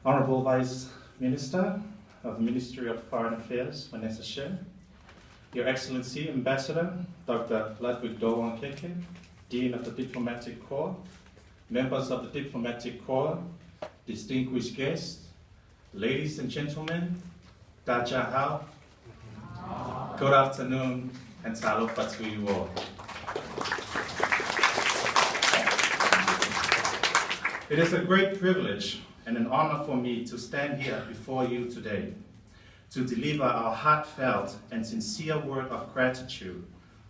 Honorable Vice Minister of the Ministry of Foreign Affairs, Vanessa Shen, Your Excellency Ambassador Dr. Ludwig Dowankeke, Dean of the Diplomatic Corps, members of the Diplomatic Corps, distinguished guests, ladies and gentlemen, Daja Hao, good afternoon, and talofa to you all. It is a great privilege and an honor for me to stand here before you today to deliver our heartfelt and sincere word of gratitude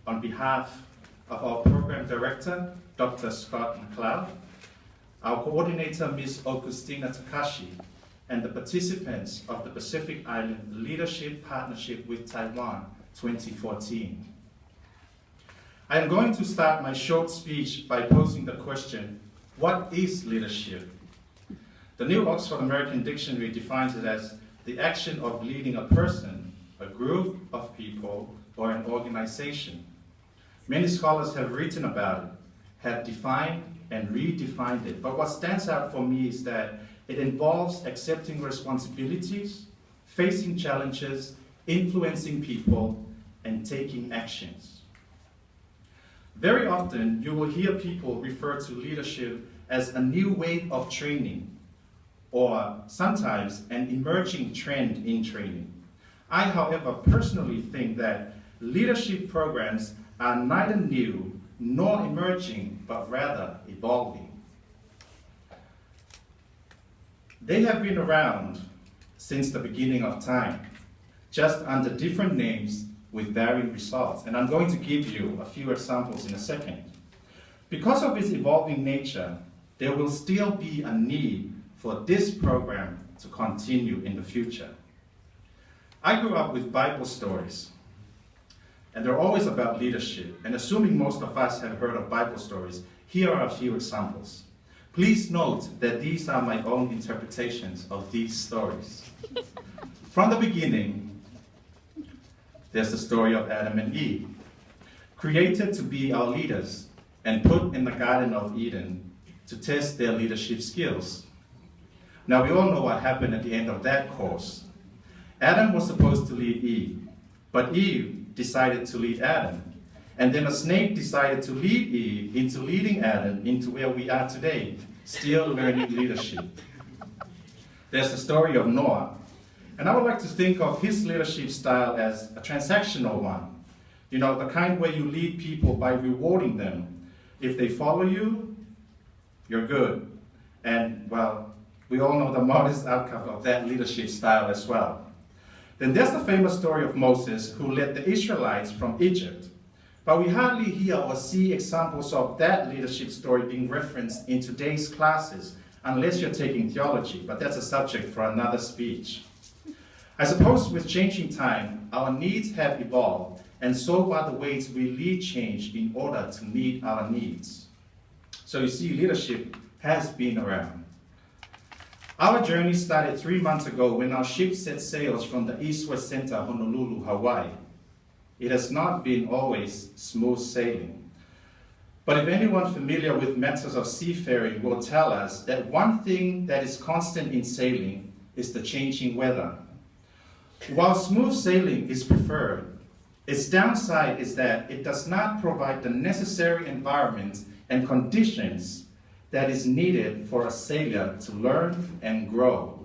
on behalf of our Program Director, Dr. Scott McLeod, our Coordinator, Ms. Augustina Takashi, and the participants of the Pacific Island Leadership Partnership with Taiwan 2014. I am going to start my short speech by posing the question, what is leadership? The New Oxford American Dictionary defines it as the action of leading a person, a group of people, or an organization. Many scholars have written about it, have defined and redefined it, but what stands out for me is that it involves accepting responsibilities, facing challenges, influencing people, and taking actions. Very often, you will hear people refer to leadership as a new way of training, or sometimes an emerging trend in training. I, however, personally think that leadership programs are neither new nor emerging, but rather evolving. They have been around since the beginning of time, just under different names with varying results. And I'm going to give you a few examples in a second. Because of its evolving nature, there will still be a need for this program to continue in the future. I grew up with Bible stories, and they're always about leadership. And assuming most of us have heard of Bible stories, here are a few examples. Please note that these are my own interpretations of these stories. From the beginning, there's the story of Adam and Eve, created to be our leaders and put in the Garden of Eden to test their leadership skills. Now, we all know what happened at the end of that course. Adam was supposed to lead Eve, but Eve decided to lead Adam. And then a snake decided to lead Eve into leading Adam into where we are today, still learning leadership. There's the story of Noah. And I would like to think of his leadership style as a transactional one. You know, the kind where you lead people by rewarding them. If they follow you, you're good. And, well, we all know the modest outcome of that leadership style as well. Then there's the famous story of Moses, who led the Israelites from Egypt. But we hardly hear or see examples of that leadership story being referenced in today's classes, unless you're taking theology, but that's a subject for another speech. I suppose with changing time, our needs have evolved, and so are the ways we lead change in order to meet our needs. So you see, leadership has been around. Our journey started 3 months ago when our ship set sails from the East-West Center, Honolulu, Hawaii. It has not been always smooth sailing. But if anyone familiar with matters of seafaring will tell us that one thing that is constant in sailing is the changing weather. While smooth sailing is preferred, its downside is that it does not provide the necessary environment and conditions that is needed for a sailor to learn and grow.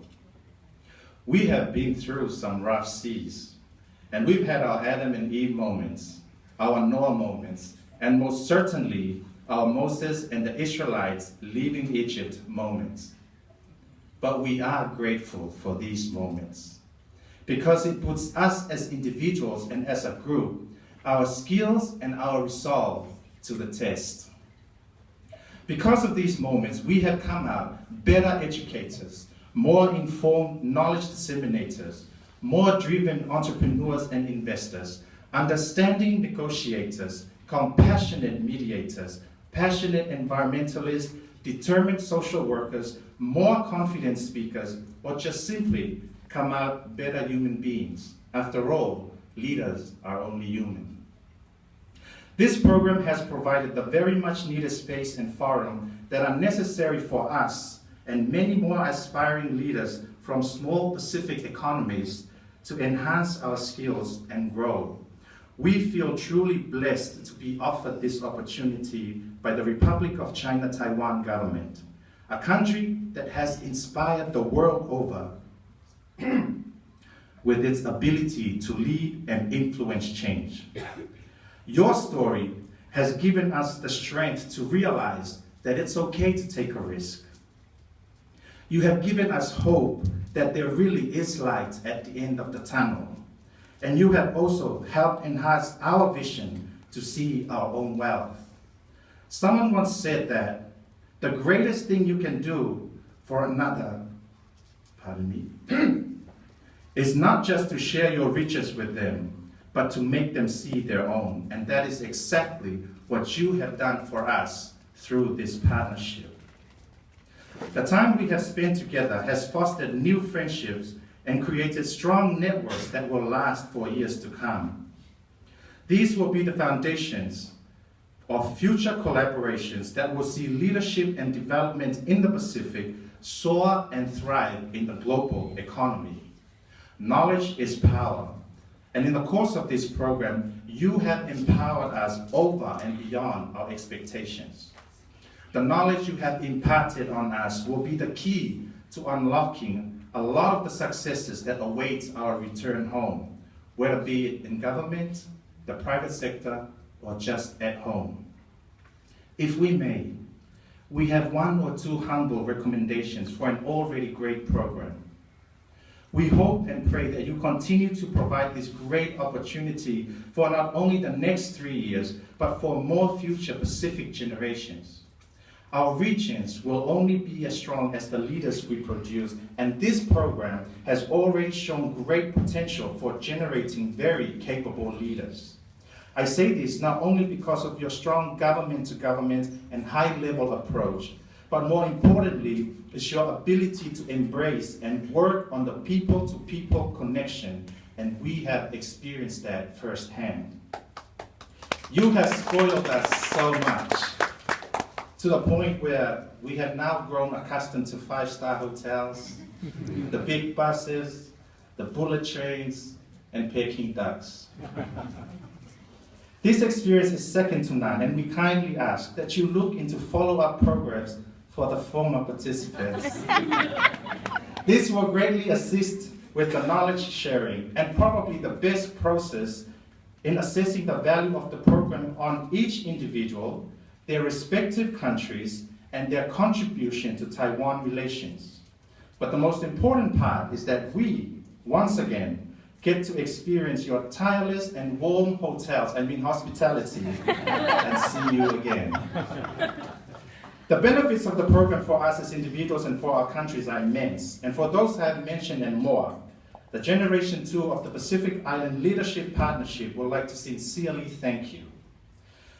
We have been through some rough seas, and we've had our Adam and Eve moments, our Noah moments, and most certainly our Moses and the Israelites leaving Egypt moments. But we are grateful for these moments, because it puts us as individuals and as a group, our skills and our resolve to the test. Because of these moments, we have come out better educators, more informed knowledge disseminators, more driven entrepreneurs and investors, understanding negotiators, compassionate mediators, passionate environmentalists, determined social workers, more confident speakers, or just simply come out better human beings. After all, leaders are only human. This program has provided the very much needed space and forum that are necessary for us and many more aspiring leaders from small Pacific economies to enhance our skills and grow. We feel truly blessed to be offered this opportunity by the Republic of China Taiwan government, a country that has inspired the world over with its ability to lead and influence change. Your story has given us the strength to realize that it's okay to take a risk. You have given us hope that there really is light at the end of the tunnel. And you have also helped enhance our vision to see our own wealth. Someone once said that the greatest thing you can do for another, is not just to share your riches with them, but to make them see their own. And that is exactly what you have done for us through this partnership. The time we have spent together has fostered new friendships and created strong networks that will last for years to come. These will be the foundations of future collaborations that will see leadership and development in the Pacific soar and thrive in the global economy. Knowledge is power. And in the course of this program, you have empowered us over and beyond our expectations. The knowledge you have imparted on us will be the key to unlocking a lot of the successes that await our return home, whether be it in government, the private sector, or just at home. If we may, we have one or two humble recommendations for an already great program. We hope and pray that you continue to provide this great opportunity for not only the next 3 years, but for more future Pacific generations. Our regions will only be as strong as the leaders we produce, and this program has already shown great potential for generating very capable leaders. I say this not only because of your strong government-to-government and high-level approach, but more importantly, is your ability to embrace and work on the people-to-people connection, and we have experienced that firsthand. You have spoiled us so much, to the point where we have now grown accustomed to 5-star hotels, the big buses, the bullet trains, and Peking ducks. This experience is second to none, and we kindly ask that you look into follow-up programs for the former participants. This will greatly assist with the knowledge sharing and probably the best process in assessing the value of the program on each individual, their respective countries, and their contribution to Taiwan relations. But the most important part is that we, once again, get to experience your tireless and warm hospitality, and see you again. The benefits of the program for us as individuals and for our countries are immense, and for those I have mentioned and more, the Generation 2 of the Pacific Island Leadership Partnership would like to sincerely thank you.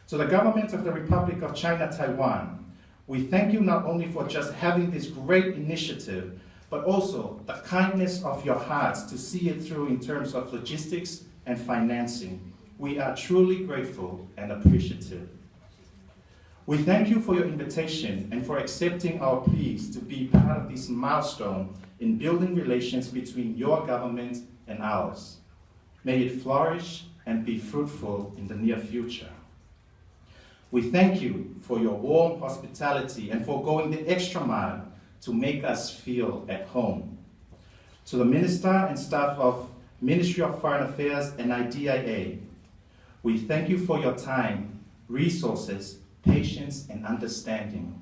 To the government of the Republic of China Taiwan, we thank you not only for just having this great initiative, but also the kindness of your hearts to see it through in terms of logistics and financing. We are truly grateful and appreciative. We thank you for your invitation and for accepting our pleas to be part of this milestone in building relations between your government and ours. May it flourish and be fruitful in the near future. We thank you for your warm hospitality and for going the extra mile to make us feel at home. To the Minister and staff of Ministry of Foreign Affairs and IDIA, we thank you for your time, resources, patience, and understanding.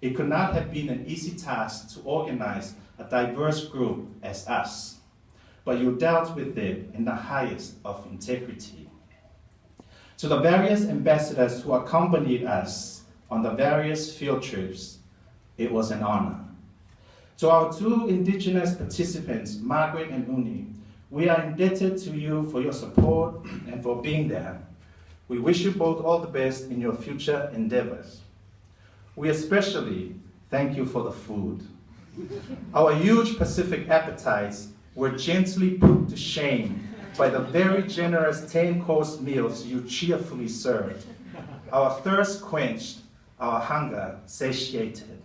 It could not have been an easy task to organize a diverse group as us, but you dealt with it in the highest of integrity. To the various ambassadors who accompanied us on the various field trips, it was an honor. To our two indigenous participants, Margaret and Uni, we are indebted to you for your support and for being there. We wish you both all the best in your future endeavors. We especially thank you for the food. Our huge Pacific appetites were gently put to shame by the very generous 10-course meals you cheerfully served. Our thirst quenched, our hunger satiated.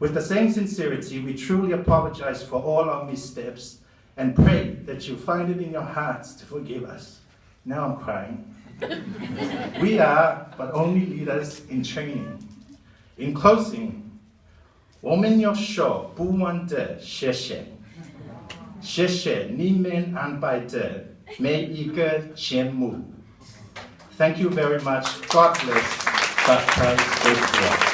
With the same sincerity, we truly apologize for all our missteps and pray that you find it in your hearts to forgive us. Now I'm crying. We are but only leaders in training. In closing, 我们要说不完的谢谢，谢谢你们安排的每一个节目。Thank you very much. God bless. God Christ is here.